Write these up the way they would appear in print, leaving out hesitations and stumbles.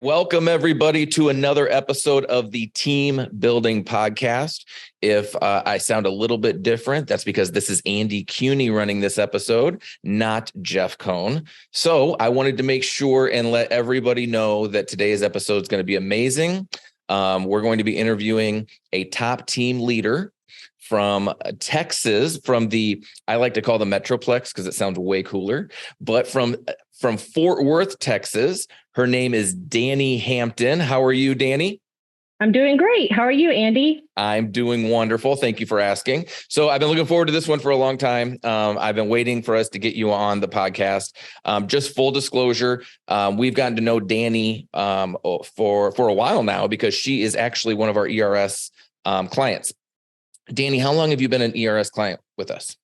Welcome, everybody, to another episode of the Team Building Podcast. If I sound a little bit different, that's because this is Andy Cuny running this episode, not Jeff Cohn. So I wanted to make sure and let everybody know that today's episode is going to be amazing. We're going to be interviewing a top team leader from Texas, I like to call the Metroplex because it sounds way cooler, but from Fort Worth, Texas. Her name is Dani Hampton. How are you, Dani? I'm doing great. How are you, Andy? I'm doing wonderful. Thank you for asking. So I've been looking forward to this one for a long time. I've been waiting for us to get you on the podcast. Just full disclosure, we've gotten to know Dani for a while now because she is actually one of our ERS clients. Dani, how long have you been an ERS client with us?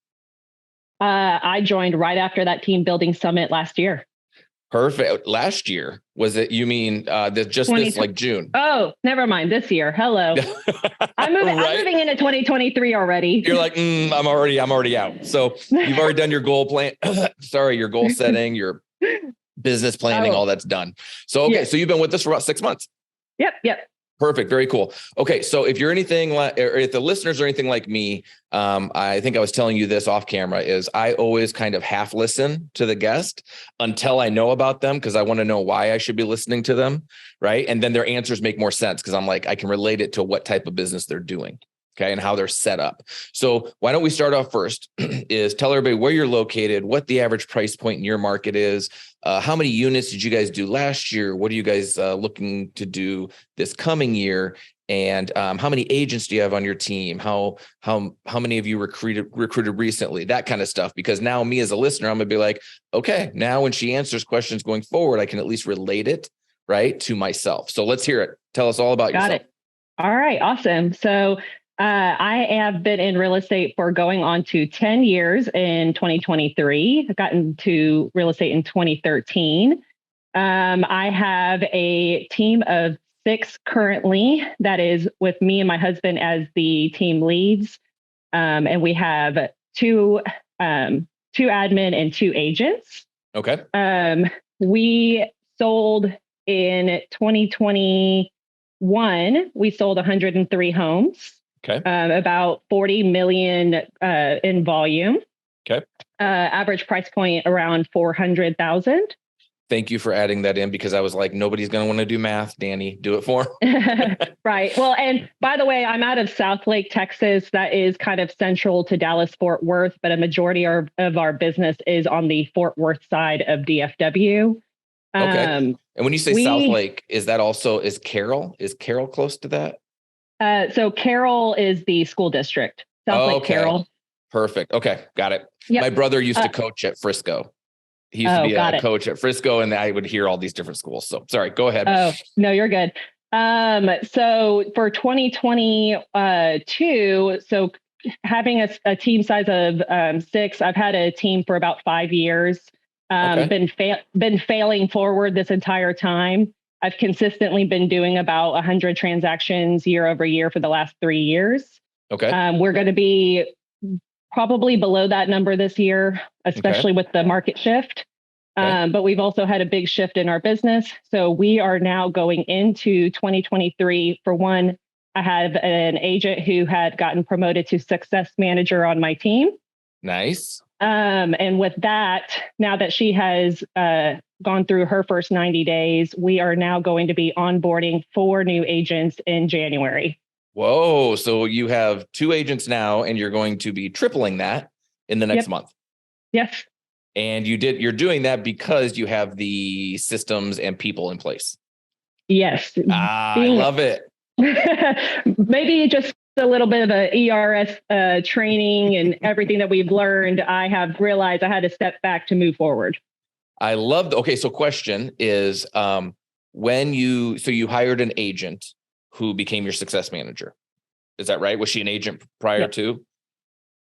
I joined right after that team building summit last year. Perfect. Last year, was it? You mean this like June? Oh, never mind. This year. Hello. I'm moving into 2023 already. You're like, I'm already out. So you've already done your goal plan. Your goal setting, your business planning, all that's done. So, okay. Yes. So you've been with us for about 6 months. Yep. Perfect. Very cool. Okay. So if you're anything like, or if the listeners are anything like me, I think I was telling you this off camera is I always kind of half listen to the guest until I know about them because I want to know why I should be listening to them. Right. And then their answers make more sense because I'm like, I can relate it to what type of business they're doing. Okay. And how they're set up. So why don't we start off first is tell everybody where you're located, what the average price point in your market is. How many units did you guys do last year? What are you guys looking to do this coming year? And how many agents do you have on your team? How many of you recruited recently? That kind of stuff. Because now me as a listener, I'm gonna be like, okay, now when she answers questions going forward, I can at least relate it right to myself. So let's hear it. Tell us all about yourself. Got it. All right, awesome. So I have been in real estate for going on to 10 years in 2023. I got into real estate in 2013. I have a team of 6 currently that is with me and my husband as the team leads. And we have two admin and 2 agents. Okay. We sold in 2021, we sold 103 homes. Okay. About 40 million in volume. Okay. Average price point around 400,000. Thank you for adding that in because I was like, nobody's going to want to do math. Dani, do it for them. Right. Well, and by the way, I'm out of Southlake, Texas. That is kind of central to Dallas, Fort Worth, but a majority of our business is on the Fort Worth side of DFW. Okay. And when you say Southlake, is Carroll close to that? So Carroll is the school district. Southlake Carroll. Perfect. Okay. Got it. Yep. My brother used to coach at Frisco. He used to be a coach at Frisco and I would hear all these different schools. So sorry, go ahead. Oh, no, you're good. So for 2022, so having a team size of 6, I've had a team for about 5 years. Been failing forward this entire time. I've consistently been doing about 100 transactions year over year for the last 3 years. Okay. We're going to be probably below that number this year, especially with the market shift. Okay. But we've also had a big shift in our business. So we are now going into 2023. For one, I have an agent who had gotten promoted to success manager on my team. Nice. And with that, now that she has gone through her first 90 days, we are now going to be onboarding 4 new agents in January. Whoa. So you have 2 agents now, and you're going to be tripling that in the next month. Yes. And you're doing that because you have the systems and people in place. Yes. I love it. Maybe just a little bit of a ERS training and everything that we've learned. I have realized I had to step back to move forward. I love. Okay. So question is, you hired an agent who became your success manager. Is that right? Was she an agent prior to?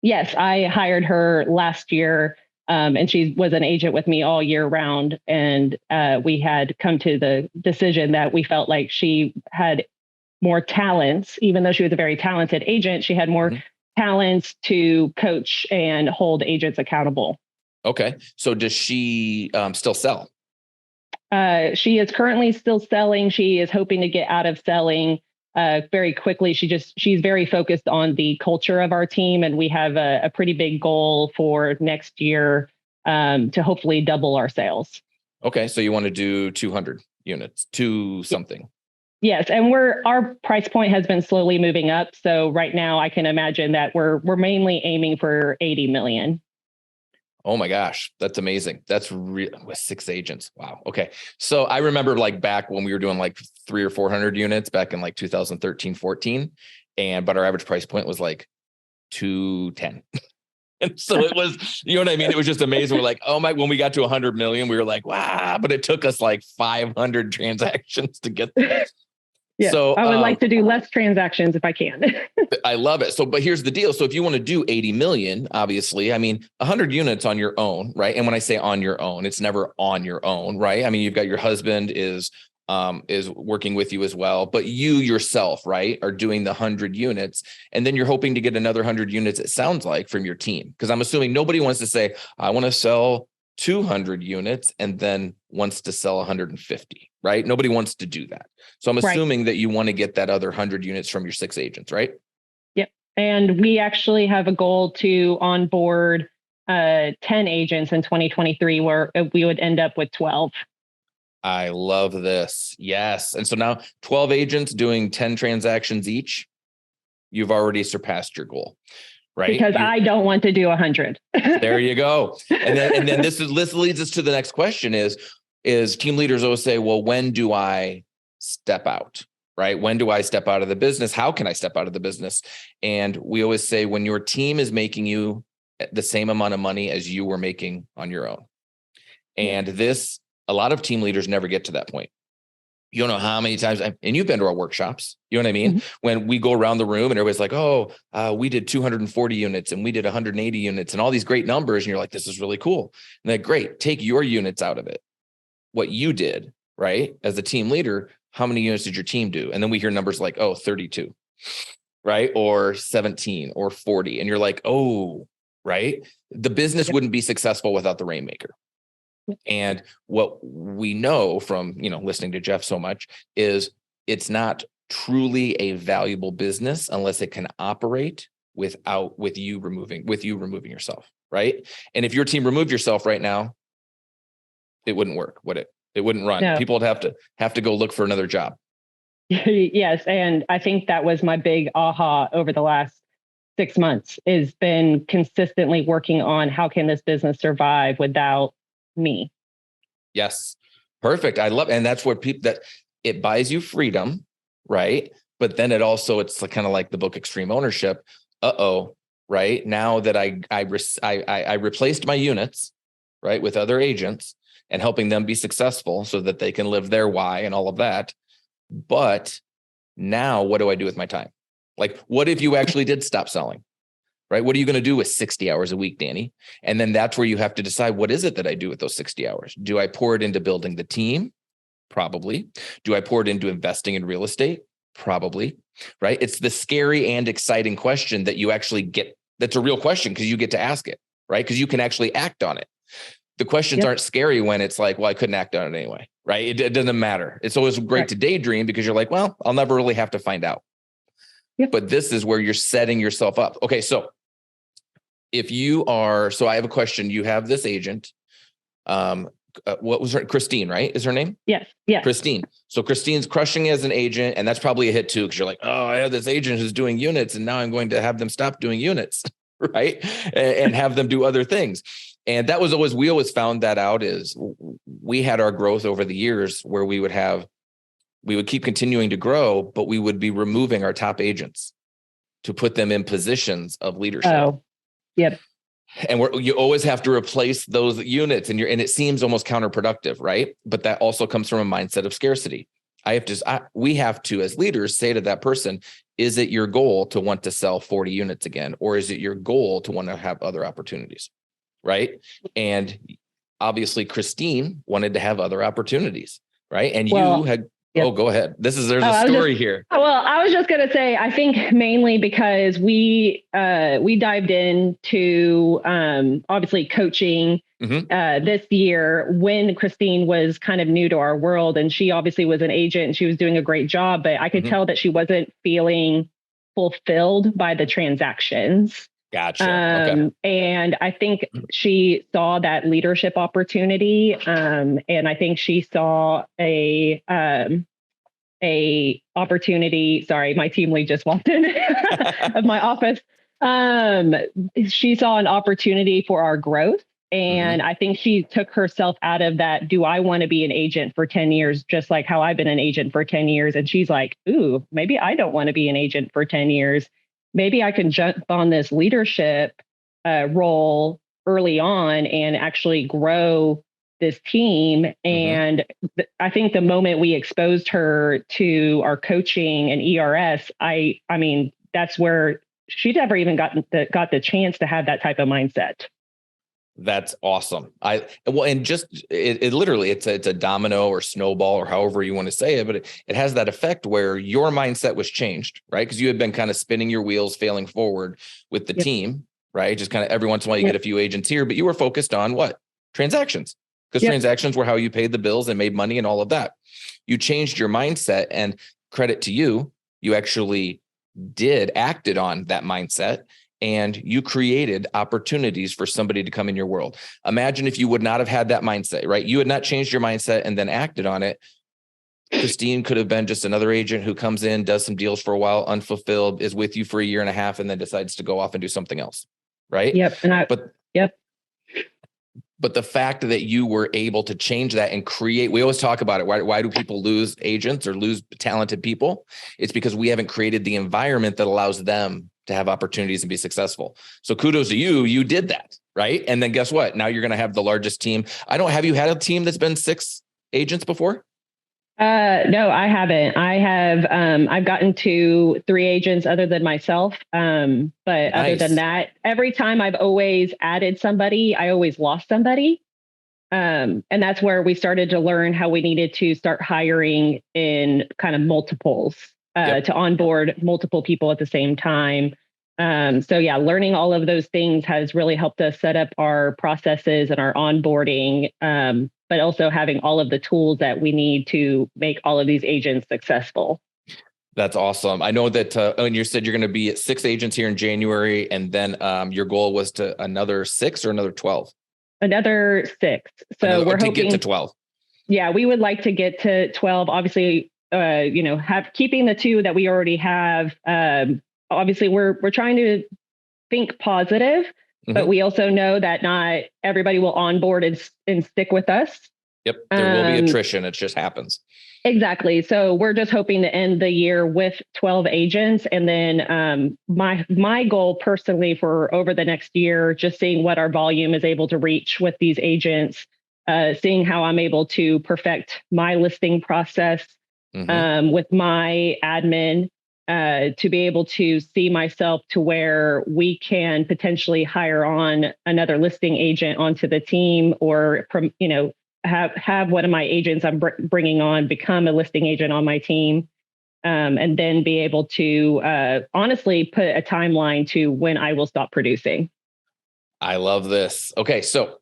Yes, I hired her last year. And she was an agent with me all year round. And we had come to the decision that we felt like she had more talents, even though she was a very talented agent, she had more talents to coach and hold agents accountable. Okay. So does she still sell? She is currently still selling. She is hoping to get out of selling very quickly. She's very focused on the culture of our team, and we have a pretty big goal for next year to hopefully double our sales. Okay, so you want to do 200 units, something. Yes, and our price point has been slowly moving up. So right now, I can imagine that we're mainly aiming for 80 million. Oh my gosh, that's amazing. That's with 6 agents. Wow. Okay. So I remember like back when we were doing like 300 or 400 units back in like 2013, 14. But our average price point was like 210. And so it was, you know what I mean? It was just amazing. We're like, oh my, when we got to 100 million, we were like, wow, but it took us like 500 transactions to get there. Yeah, so I would like to do less transactions if I can. I love it. So, but here's the deal. So if you want to do 80 million, obviously, I mean, 100 units on your own, right? And when I say on your own, it's never on your own, right? I mean, you've got your husband is working with you as well, but you yourself, right, are doing the 100 units. And then you're hoping to get another 100 units, it sounds like, from your team. Because I'm assuming nobody wants to say, I want to sell 200 units and then wants to sell 150, right? Nobody wants to do that. So I'm assuming that you want to get that other 100 units from your 6 agents, right? Yep. And we actually have a goal to onboard 10 agents in 2023, where we would end up with 12. I love this. Yes. And so now 12 agents doing 10 transactions each, you've already surpassed your goal. Right. Because I don't want to do 100. There you go. And then this leads us to the next question is team leaders always say, well, when do I step out? Right? When do I step out of the business? How can I step out of the business? And we always say when your team is making you the same amount of money as you were making on your own. And a lot of team leaders never get to that point. You don't know how many times, and you've been to our workshops, you know what I mean? Mm-hmm. When we go around the room and everybody's like, oh, we did 240 units and we did 180 units and all these great numbers. And you're like, this is really cool. And they're like, great, take your units out of it. What you did, right? As a team leader, how many units did your team do? And then we hear numbers like, oh, 32, right? Or 17 or 40. And you're like, oh, right? The business wouldn't be successful without the Rainmaker. And what we know from, listening to Jeff so much is it's not truly a valuable business unless it can operate with you removing yourself. Right. And if your team removed yourself right now, it wouldn't work, would it? It wouldn't run. No. People would have to go look for another job. Yes. And I think that was my big aha over the last 6 months, is been consistently working on how can this business survive without me. Yes. Perfect. I love, and that's where that it buys you freedom, right? But then it's kind of like the book Extreme Ownership. Right? Now that I replaced my units, right, with other agents and helping them be successful so that they can live their why and all of that. But now what do I do with my time? Like, what if you actually did stop selling? Right? What are you going to do with 60 hours a week, Dani? And then that's where you have to decide, what is it that I do with those 60 hours? Do I pour it into building the team? Probably. Do I pour it into investing in real estate? Probably. Right? It's the scary and exciting question that you actually get. That's a real question because you get to ask it, right? Because you can actually act on it. The questions aren't scary when it's like, well, I couldn't act on it anyway, right? It doesn't matter. It's always great to daydream because you're like, well, I'll never really have to find out. But this is where you're setting yourself up. Okay, so I have a question. You have this agent. What was her? Christine, right? Is her name? Yes. Yeah. Christine. So Christine's crushing as an agent, and that's probably a hit too, because you're like, oh, I have this agent who's doing units, and now I'm going to have them stop doing units, right? And have them do other things. And that was we always found that out is we had our growth over the years where we would keep continuing to grow, but we would be removing our top agents to put them in positions of leadership. Oh, yep. And you always have to replace those units, and it seems almost counterproductive, right? But that also comes from a mindset of scarcity. We have to, as leaders, say to that person, is it your goal to want to sell 40 units again? Or is it your goal to want to have other opportunities? Right. And obviously Christine wanted to have other opportunities. Right. And you had Oh, go ahead. There's a story here. Well, I was just going to say, I think mainly because we dived into obviously coaching this year when Christine was kind of new to our world, and she obviously was an agent and she was doing a great job, but I could tell that she wasn't feeling fulfilled by the transactions. Gotcha. Okay. And I think she saw that leadership opportunity. And I think she saw a opportunity. Sorry, my team lead just walked in of my office. She saw an opportunity for our growth. And I think she took herself out of that. Do I want to be an agent for 10 years, just like how I've been an agent for 10 years? And she's like, ooh, maybe I don't want to be an agent for 10 years. Maybe I can jump on this leadership role early on and actually grow this team. And I think the moment we exposed her to our coaching and ERS, I mean, that's where she never even got the chance to have that type of mindset. That's awesome. And just it literally, it's a domino or snowball or however you want to say it, but it has that effect where your mindset was changed, right? Because you had been kind of spinning your wheels, failing forward with the team, right? Just kind of every once in a while you get a few agents here, but you were focused on what? Transactions, because transactions were how you paid the bills and made money and all of that. You changed your mindset, and credit to you, you actually acted on that mindset. And you created opportunities for somebody to come in your world. Imagine if you would not have had that mindset, right? You had not changed your mindset and then acted on it. Christine could have been just another agent who comes in, does some deals for a while, unfulfilled, is with you for a year and a half, and then decides to go off and do something else, right? Yep. But the fact that you were able to change that and create, we always talk about it. Why do people lose agents or lose talented people? It's because we haven't created the environment that allows them to have opportunities and be successful. So kudos to you. You did that, right? And then guess what? Now you're going to have the largest team. Have you had a team that's been 6 agents before? No, I haven't. I've gotten to 3 agents other than myself. But other than that, every time I've always added somebody, I always lost somebody. And that's where we started to learn how we needed to start hiring in kind of multiples to onboard multiple people at the same time. So learning all of those things has really helped us set up our processes and our onboarding, but also having all of the tools that we need to make all of these agents successful. That's awesome. I know that and you said you're going to be at 6 agents here in January, and then your goal was to another 6 or another 12? Another 6. So we're hoping to get to 12. Yeah, we would like to get to 12. Obviously, keeping the 2 that we already have. Obviously, we're trying to think positive, but we also know that not everybody will onboard and stick with us. Yep, there will be attrition. It just happens. Exactly. So we're just hoping to end the year with 12 agents. And then my goal personally for over the next year, just seeing what our volume is able to reach with these agents, seeing how I'm able to perfect my listing process with my admin, to be able to see myself to where we can potentially hire on another listing agent onto the team, or have one of my agents I'm bringing on become a listing agent on my team, and then be able to honestly put a timeline to when I will stop producing. I love this. Okay, so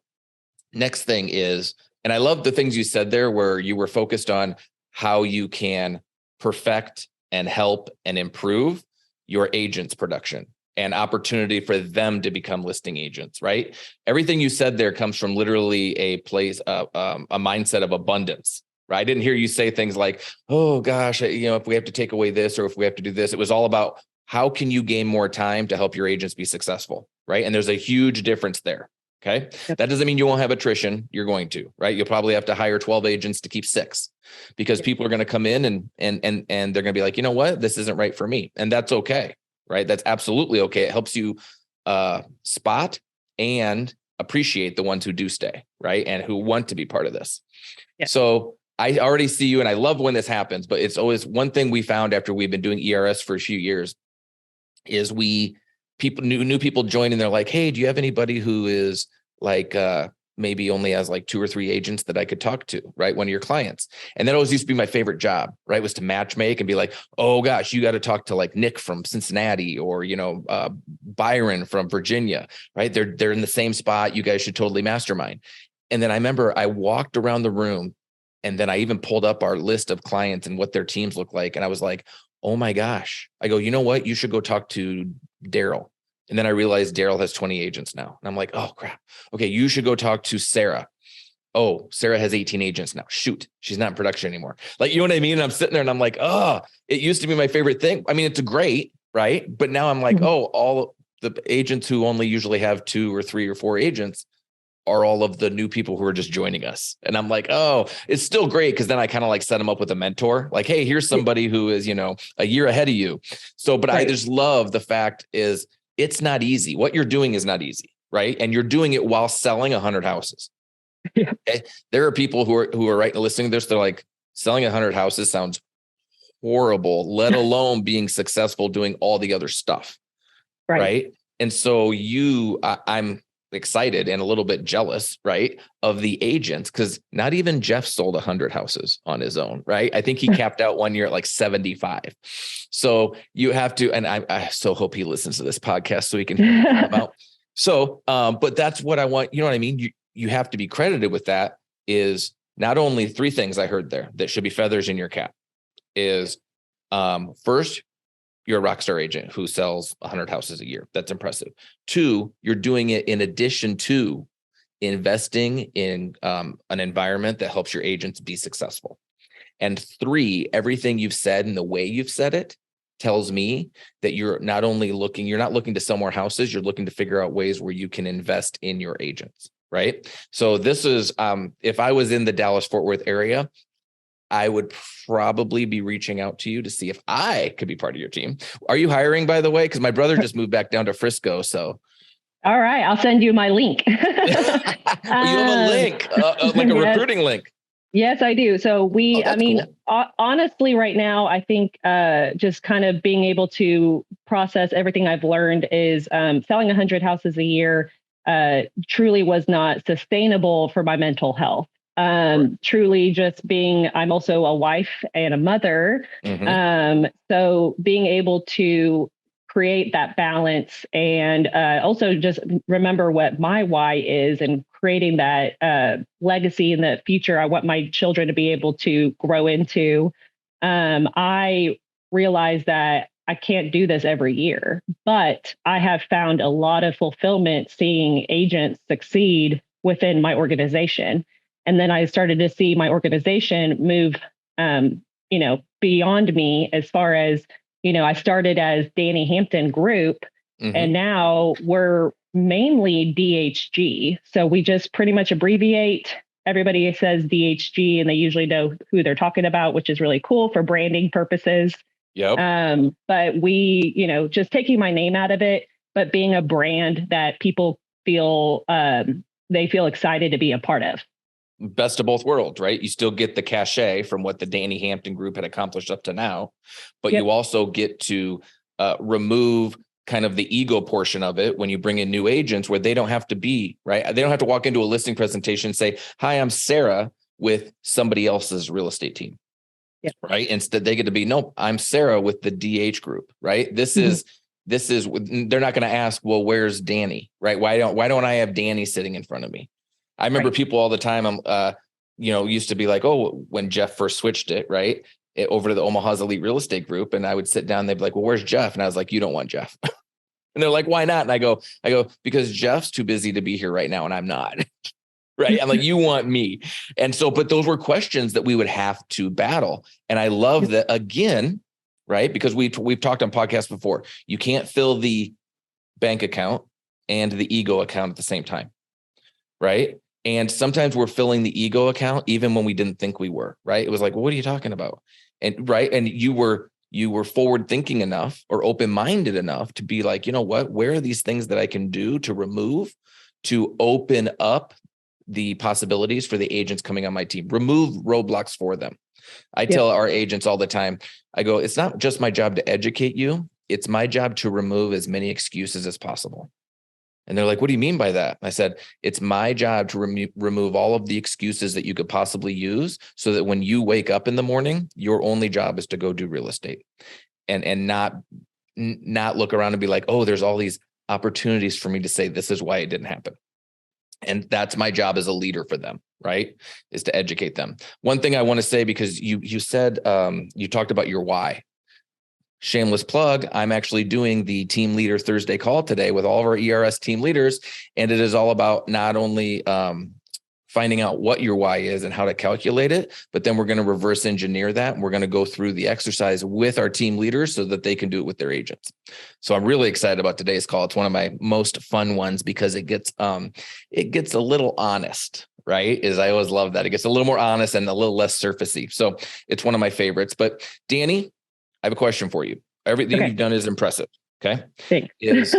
next thing is, and I love the things you said there where you were focused on how you can perfect and help and improve your agents' production and opportunity for them to become listing agents, right? Everything you said there comes from literally a place, a mindset of abundance, right? I didn't hear you say things like, oh gosh, if we have to take away this or if we have to do this. It was all about how can you gain more time to help your agents be successful, right? And there's a huge difference there. Okay. Yep. That doesn't mean you won't have attrition. You're going to, right? You'll probably have to hire 12 agents to keep 6 because people are going to come in and they're going to be like, you know what, this isn't right for me. And that's okay. Right. That's absolutely okay. It helps you spot and appreciate the ones who do stay, right? And who want to be part of this. Yep. So I already see you, and I love when this happens, but it's always one thing we found after we've been doing ERS for a few years is new people join and they're like, hey, do you have anybody who is like maybe only has like 2 or 3 agents that I could talk to, right? One of your clients. And that always used to be my favorite job, right? Was to match make and be like, oh gosh, you got to talk to like Nick from Cincinnati or, Byron from Virginia, right? They're in the same spot. You guys should totally mastermind. And then I remember I walked around the room and then I even pulled up our list of clients and what their teams look like. And I was like, oh my gosh, I go, you know what? You should go talk to Daryl. And then I realized Daryl has 20 agents now. And I'm like, oh crap. Okay. You should go talk to Sarah. Oh, Sarah has 18 agents now. Shoot. She's not in production anymore. Like, you know what I mean? And I'm sitting there and I'm like, oh, it used to be my favorite thing. I mean, it's great, right? But now I'm like, oh, all the agents who only usually have 2 or 3 or 4 agents are all of the new people who are just joining us. And I'm like, oh, it's still great. Cause then I kind of like set them up with a mentor, like, hey, here's somebody who is, a year ahead of you. So, but right. I just love the fact is it's not easy. What you're doing is not easy. Right. And you're doing it while selling 100 houses. Yeah. Okay? There are people who are right listening to this. They're like, selling 100 houses sounds horrible, let alone being successful doing all the other stuff. Right. And so I'm excited and a little bit jealous, right, of the agents, because not even Jeff sold 100 houses on his own, right? I think he capped out one year at like 75. So you have to, and I so hope he listens to this podcast so he can hear me out. So, but that's what I want. You know what I mean? You have to be credited with that. Is not only 3 things I heard there that should be feathers in your cap. Is first, you're a rock star agent who sells 100 houses a year. That's impressive. 2, you're doing it in addition to investing in an environment that helps your agents be successful. And 3, everything you've said and the way you've said it tells me that you're not looking to sell more houses, you're looking to figure out ways where you can invest in your agents, right? So this is, if I was in the Dallas-Fort Worth area, I would probably be reaching out to you to see if I could be part of your team. Are you hiring, by the way? Because my brother just moved back down to Frisco. So, all right, I'll send you my link. You have a link, like a recruiting link. Yes, I do. So cool. Honestly, right now, I think just kind of being able to process everything I've learned is selling 100 houses a year truly was not sustainable for my mental health. Truly just I'm also a wife and a mother. Mm-hmm. So being able to create that balance and also just remember what my why is and creating that legacy in the future I want my children to be able to grow into. I realize that I can't do this every year, but I have found a lot of fulfillment seeing agents succeed within my organization. And then I started to see my organization move, beyond me as far as, I started as Dani Hampton Group, mm-hmm. and now we're mainly DHG. So we just pretty much abbreviate. Everybody says DHG and they usually know who they're talking about, which is really cool for branding purposes. Yep. But we, just taking my name out of it, but being a brand that people feel, they feel excited to be a part of. Best of both worlds, right? You still get the cachet from what the Dani Hampton Group had accomplished up to now, but yep. You also get to remove kind of the ego portion of it when you bring in new agents where they don't have to be, right? They don't have to walk into a listing presentation and say, hi, I'm Sarah with somebody else's real estate team, yep. Right? Instead, they get to be, nope, I'm Sarah with the DH Group, right? This is, they're not going to ask, well, where's Dani, right? Why don't I have Dani sitting in front of me? I remember people all the time, used to be like, oh, when Jeff first switched it, right, over to the Omaha's Elite Real Estate Group. And I would sit down, they'd be like, well, where's Jeff? And I was like, you don't want Jeff. And they're like, why not? And I go, because Jeff's too busy to be here right now. And I'm not. Right. I'm like, you want me. And so, but those were questions that we would have to battle. And I love that again, right? Because we've talked on podcasts before, you can't fill the bank account and the ego account at the same time. Right. And sometimes we're filling the ego account even when we didn't think we were, right? It was like, well, what are you talking about? And right. And you were forward thinking enough or open-minded enough to be like, you know what, where are these things that I can do to open up the possibilities for the agents coming on my team, remove roadblocks for them. I tell our agents all the time, I go, it's not just my job to educate you. It's my job to remove as many excuses as possible. And they're like, what do you mean by that? I said, it's my job to remove all of the excuses that you could possibly use so that when you wake up in the morning, your only job is to go do real estate and not look around and be like, oh, there's all these opportunities for me to say, this is why it didn't happen. And that's my job as a leader for them, right? Is to educate them. One thing I want to say, because you said, you talked about your why. Shameless plug, I'm actually doing the Team Leader Thursday call today with all of our ERS team leaders. And it is all about not only finding out what your why is and how to calculate it, but then we're going to reverse engineer that. And we're going to go through the exercise with our team leaders so that they can do it with their agents. So I'm really excited about today's call. It's one of my most fun ones because it gets a little honest. Right. I always love that. It gets a little more honest and a little less surfacey. So it's one of my favorites. But Dani, I have a question for you. Everything you've done is impressive. Okay. Thanks.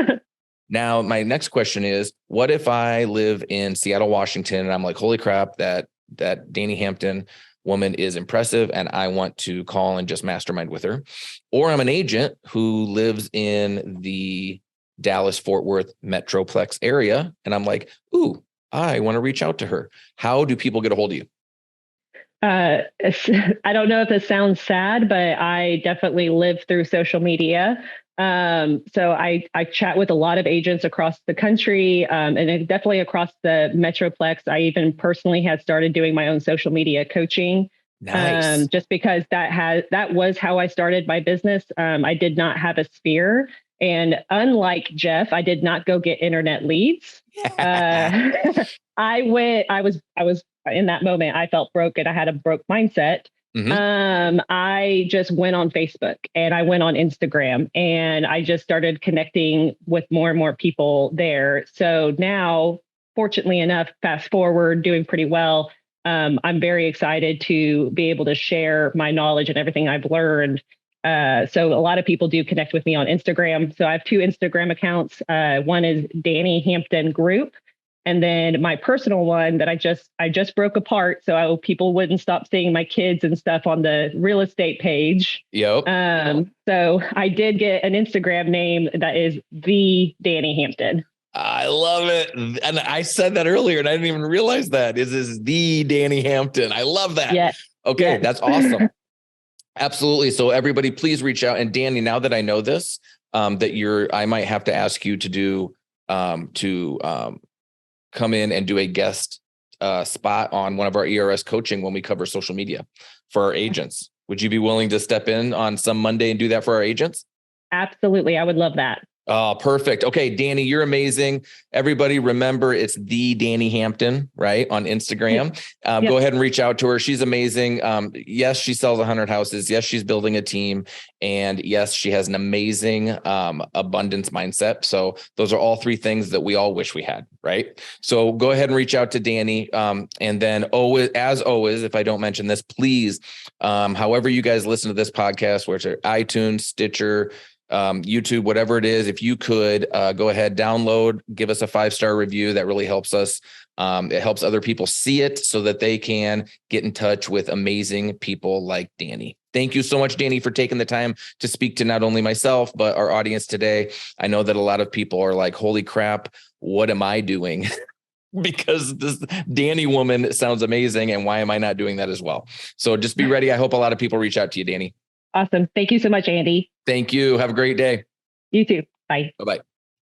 Now, my next question is, what if I live in Seattle, Washington, and I'm like, holy crap, that Dani Hampton woman is impressive, and I want to call and just mastermind with her. Or I'm an agent who lives in the Dallas-Fort Worth Metroplex area, and I'm like, ooh, I want to reach out to her. How do people get a hold of you? I don't know if this sounds sad, but I definitely live through social media. So I chat with a lot of agents across the country, and definitely across the Metroplex. I even personally had started doing my own social media coaching. Nice. Just because that was how I started my business. I did not have a sphere. And unlike Jeff, I did not go get internet leads. I was in that moment, I felt broken. I had a broke mindset. Mm-hmm. I just went on Facebook and I went on Instagram and I just started connecting with more and more people there. So now, fortunately enough, fast forward, doing pretty well. I'm very excited to be able to share my knowledge and everything I've learned. So a lot of people do connect with me on Instagram. So I have 2 Instagram accounts. One is Dani Hampton Group. And then my personal one that I just broke apart. So people wouldn't stop seeing my kids and stuff on the real estate page. Yep. So I did get an Instagram name that is the Dani Hampton. I love it. And I said that earlier and I didn't even realize that. This is the Dani Hampton. I love that. Yeah. Okay. That's awesome. Absolutely. So everybody please reach out. And Dani, now that I know this, I might have to ask you to do, come in and do a guest spot on one of our ERS coaching when we cover social media for our agents. Would you be willing to step in on some Monday and do that for our agents? Absolutely. I would love that. Oh, perfect. Okay, Dani, you're amazing. Everybody remember it's the Dani Hampton, right? On Instagram. Yep. Go ahead and reach out to her. She's amazing. Yes, she sells 100 houses. Yes, she's building a team. And yes, she has an amazing abundance mindset. So those are all 3 things that we all wish we had, right? So go ahead and reach out to Dani. And then as always, if I don't mention this, please, however you guys listen to this podcast, whether it's iTunes, Stitcher, YouTube, whatever it is, if you could go ahead, download, give us a 5-star review. That really helps us. It helps other people see it so that they can get in touch with amazing people like Dani. Thank you so much, Dani, for taking the time to speak to not only myself, but our audience today. I know that a lot of people are like, holy crap, what am I doing? Because this Dani woman sounds amazing. And why am I not doing that as well? So just be ready. I hope a lot of people reach out to you, Dani. Awesome. Thank you so much, Andy. Thank you. Have a great day. You too. Bye. Bye-bye.